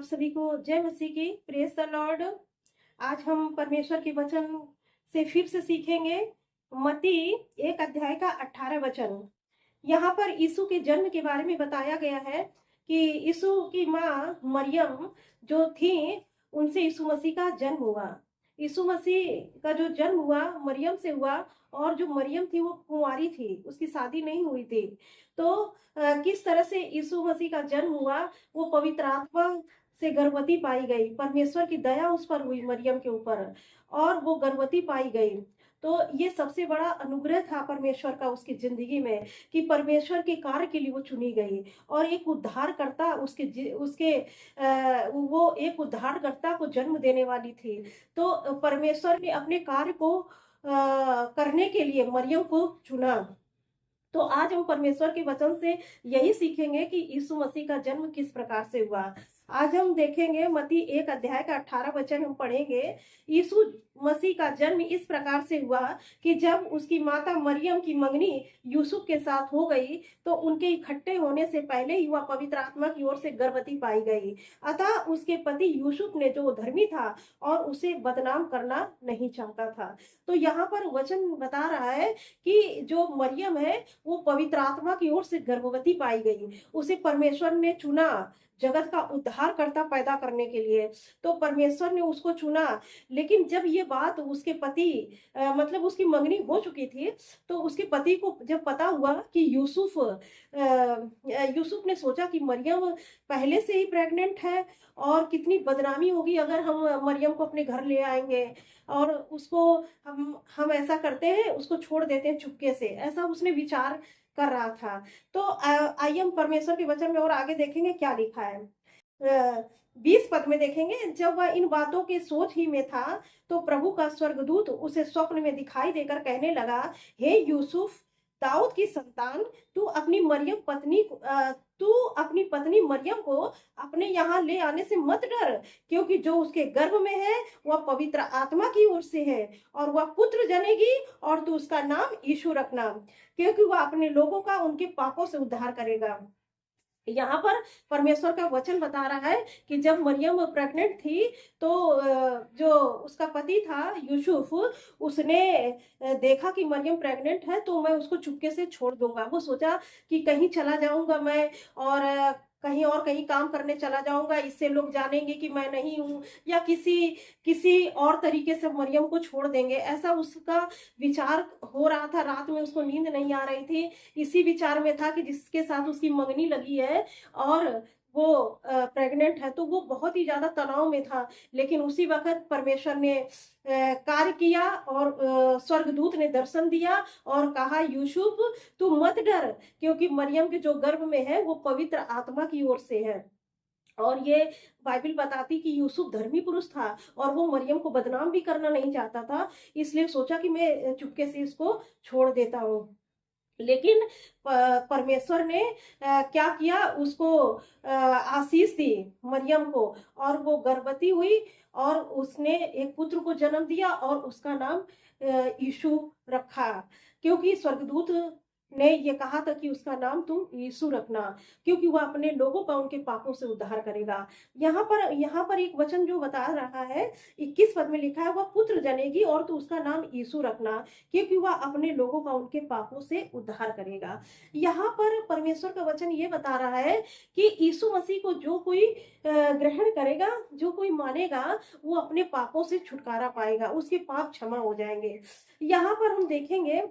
आप सभी को जय मसीह की। Praise the Lord. आज हम परमेश्वर के वचन से फिर से सीखेंगे। मत्ती 1 अध्याय का 18 वचन। यहाँ पर यीशु के जन्म के बारे में बताया गया है कि यीशु की माँ मरियम जो थी, उनसे यीशु मसीह का जन्म हुआ। यीशु मसीह का जो जन्म हुआ मरियम से हुआ, और जो मरियम थी वो कुंवारी थी, उसकी शादी नहीं हुई थी। तो किस तरह से यीशु मसीह का जन्म हुआ? वो पवित्र आत्मा से गर्भवती पाई गई। परमेश्वर की दया उस पर हुई मरियम के ऊपर, और वो गर्भवती पाई गई। तो ये सबसे बड़ा अनुग्रह था परमेश्वर का उसकी जिंदगी में, कि परमेश्वर के कार्य के लिए वो चुनी गई। और एक उद्धारकर्ता वो एक उद्धारकर्ता को जन्म देने वाली थी। तो परमेश्वर ने अपने कार्य को करने के लिए मरियम को चुना। तो आज हम परमेश्वर के वचन से यही सीखेंगे कि यीशु मसीह का जन्म किस प्रकार से हुआ। आज हम देखेंगे मत्ती 1 अध्याय का 18 वचन हम पढ़ेंगे। यीशु मसीह का जन्म इस प्रकार से हुआ कि जब उसकी माता मरियम की मंगनी यूसुफ के साथ हो गई, तो उनके इकट्ठे होने से पहले ही वह पवित्र आत्मा की ओर से गर्भवती पाई गई। अतः उसके पति यूसुफ ने, जो धर्मी था और उसे बदनाम करना नहीं चाहता था। तो यहाँ पर वचन बता रहा है कि जो मरियम है वो पवित्र आत्मा की ओर से गर्भवती पाई गई। उसे परमेश्वर ने चुना जगत का उद्धारकर्ता पैदा करने के लिए। तो परमेश्वर ने उसको चुना। लेकिन जब ये बात उसके पति मतलब उसकी मंगनी हो चुकी थी, तो उसके पति को जब पता हुआ कि यूसुफ ने सोचा कि मरियम पहले से ही प्रेग्नेंट है, और कितनी बदनामी होगी अगर हम मरियम को अपने घर ले आएंगे, और उसको हम ऐसा करते हैं, उसको छोड़ देते हैं चुपके से, ऐसा उसने विचार कर रहा था। तो आइए हम परमेश्वर के वचन में और आगे देखेंगे क्या लिखा है। 20 पद में देखेंगे, जब वह इन बातों के सोच ही में था, तो प्रभु का स्वर्गदूत उसे स्वप्न में दिखाई देकर कहने लगा, हे यूसुफ, दाऊद की संतान, तू अपनी पत्नी मरियम को अपने यहाँ ले आने से मत डर, क्योंकि जो उसके गर्भ में है वह पवित्र आत्मा की ओर से है, और वह पुत्र जनेगी, और तू उसका नाम यीशु रखना, क्योंकि वह अपने लोगों का उनके पापों से उद्धार करेगा। यहाँ पर परमेश्वर का वचन बता रहा है कि जब मरियम प्रेग्नेंट थी, तो जो उसका पति था यूसुफ, उसने देखा कि मरियम प्रेग्नेंट है, तो मैं उसको चुपके से छोड़ दूंगा। वो सोचा कि कहीं चला जाऊंगा मैं, और कहीं काम करने चला जाऊंगा, इससे लोग जानेंगे कि मैं नहीं हूँ, या किसी किसी और तरीके से मरियम को छोड़ देंगे, ऐसा उसका विचार हो रहा था। रात में उसको नींद नहीं आ रही थी, इसी विचार में था कि जिसके साथ उसकी मंगनी लगी है और वो प्रेग्नेंट है, तो वो बहुत ही ज्यादा तनाव में था। लेकिन उसी वक्त परमेश्वर ने कार्य किया, और स्वर्गदूत ने दर्शन दिया और कहा, यूसुफ, तू मत डर, क्योंकि मरियम के जो गर्भ में है वो पवित्र आत्मा की ओर से है। और ये बाइबल बताती कि यूसुफ धर्मी पुरुष था, और वो मरियम को बदनाम भी करना नहीं चाहता था, इसलिए सोचा कि मैं चुपके से इसको छोड़ देता हूँ। लेकिन परमेश्वर ने क्या किया, उसको आशीष दी मरियम को, और वो गर्भवती हुई, और उसने एक पुत्र को जन्म दिया, और उसका नाम यीशु रखा। क्योंकि स्वर्गदूत ने ये कहा था कि उसका नाम तुम यीशु रखना, क्योंकि वह अपने लोगों का उनके पापों से उद्धार करेगा। यहाँ पर एक वचन जो बता रहा है, 21 पद में लिखा है, वह पुत्र जनेगी और तू उसका नाम यीशु रखना, क्योंकि वह अपने लोगों का उनके पापों से उद्धार करेगा। यहाँ पर परमेश्वर का वचन ये बता रहा है कि यीशु मसीह को जो कोई ग्रहण करेगा, जो कोई मानेगा, वो अपने पापों से छुटकारा पाएगा, उसके पाप क्षमा हो जाएंगे। यहाँ पर हम देखेंगे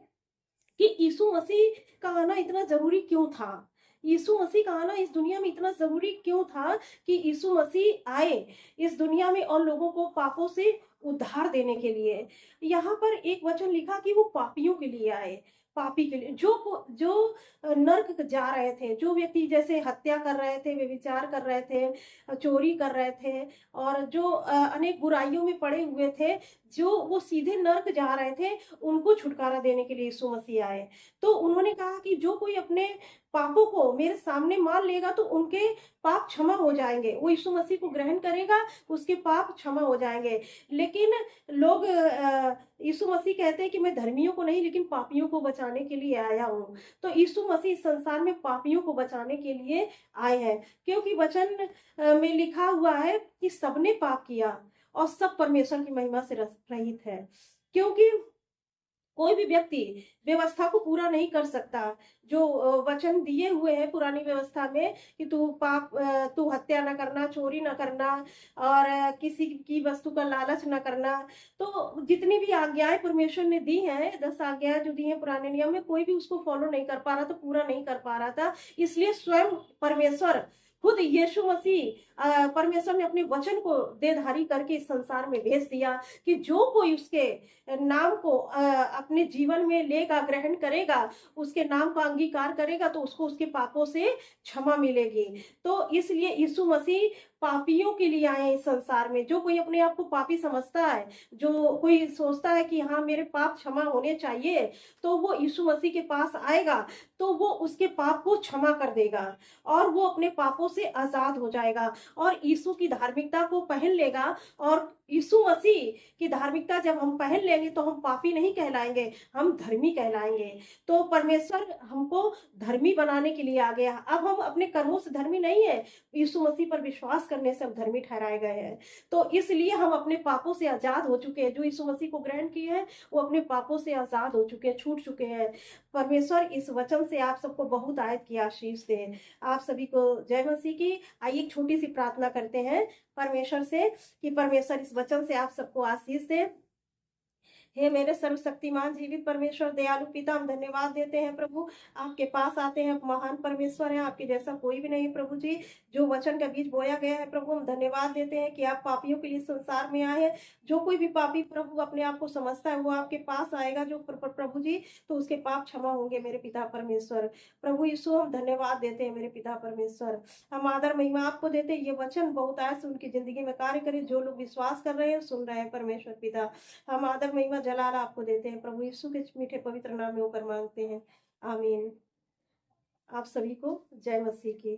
कि यीशु मसीह का आना इतना जरूरी क्यों था। यीशु मसीह का आना इस दुनिया में इतना जरूरी क्यों था कि यीशु मसीह आए इस दुनिया में, और लोगों को पापों से उद्धार देने के लिए। यहाँ पर एक वचन लिखा कि वो पापियों के लिए आए, पापी के लिए, जो नर्क जा रहे थे, जो व्यक्ति जैसे हत्या कर रहे थे, व्यभिचार कर रहे थे, चोरी कर रहे थे, और जो अनेक बुराइयों में पड़े हुए थे, जो वो सीधे नर्क जा रहे थे, उनको छुटकारा देने के लिए यीशु मसीह आए। तो उन्होंने कहा कि जो कोई अपने पापों को मेरे सामने मान लेगा तो उनके पाप क्षमा हो जाएँगे। वो यीशु मसीह को ग्रहण करेगा, उसके पाप क्षमा हो जाएँगे। लेकिन लोग यीशु मसीह कहते हैं कि मैं धर्मियों को नहीं लेकिन पापियों को बचाने के लिए आया हूँ। तो यीशु मसीह इस संसार में पापियों को बचाने के लिए आए हैं। क्योंकि वचन में लिखा हुआ है कि सबने पाप किया और सब परमेश्वर की महिमा से रहित है। क्योंकि कोई भी व्यक्ति व्यवस्था को पूरा नहीं कर सकता। जो वचन दिए हुए हैं पुरानी व्यवस्था में कि तू हत्या ना करना, चोरी ना करना और किसी की वस्तु का लालच ना करना। तो जितनी भी आज्ञाएँ परमेश्वर ने दी हैं, 10 आज्ञाएँ जो दी हैं पुराने नियम में, कोई भी उसको फॉलो नहीं कर पा रहा था, पूरा नहीं कर पा रहा था। इसलिए स्वयं परमेश्वर खुद यीशु मसीह परमेश्वर ने अपने वचन को देहधारी करके इस संसार में भेज दिया कि जो कोई उसके नाम को अपने जीवन में लेगा, ग्रहण करेगा, उसके नाम का अंगीकार करेगा तो उसको उसके पापों से क्षमा मिलेगी। तो इसलिए यीशु मसीह पापियों के लिए आए हैं इस संसार में। जो कोई अपने आप को पापी समझता है, जो कोई सोचता है कि हाँ, मेरे पाप क्षमा होने चाहिए, तो वो यीशु मसीह के पास आएगा, तो वो उसके पाप को क्षमा कर देगा और वो अपने पापों से आज़ाद हो जाएगा और यीशु की धार्मिकता को पहन लेगा। और यीशु मसीह की धार्मिकता जब हम पहन लेंगे तो हम पापी नहीं कहलाएँगे, हम धर्मी कहलाएँगे। तो परमेश्वर हमको धर्मी बनाने के लिए आ गया। अब हम अपने कर्मों से धर्मी नहीं हैं, यीशु मसीह पर विश्वास करने से हम धर्मी ठहराए गए हैं। तो इसलिए हम अपने पापों से आज़ाद हो चुके हैं। जो यीशु मसीह को ग्रहण किए हैं, वो अपने पापों से आज़ाद हो चुके हैं, छूट चुके हैं। परमेश्वर इस वचन से आप सबको बहुत आयत की आशीष दे। आप सभी को जय मसीह की। आइए एक छोटी-सी प्रार्थना करते हैं परमेश्वर से कि परमेश्वर इस वचन से आप सबको आशीष दे। हे मेरे सर्वशक्तिमान जीवित परमेश्वर दयालु पिता, हम धन्यवाद देते हैं प्रभु। आपके पास आते हैं, महान परमेश्वर हैं, आपके जैसा कोई भी नहीं प्रभु जी। जो वचन का बीज बोया गया है प्रभु, हम धन्यवाद देते हैं कि आप पापियों के लिए संसार में आए हैं। जो कोई भी पापी प्रभु अपने आप को समझता है वो आपके पास आएगा जो प्रभु जी, तो उसके पाप क्षमा होंगे मेरे पिता परमेश्वर। प्रभु यीशु, हम धन्यवाद देते हैं मेरे पिता परमेश्वर। हम आदर महिमा आपको देते हैं। ये वचन बहुत आए से उनकी जिंदगी में कार्य करे। जो लोग विश्वास कर रहे हैं, सुन रहे हैं परमेश्वर पिता, हम आदर महिमा जलाल आपको देते हैं। प्रभु यीशु के मीठे पवित्र नाम में होकर मांगते हैं, आमीन। आप सभी को जय मसीह की।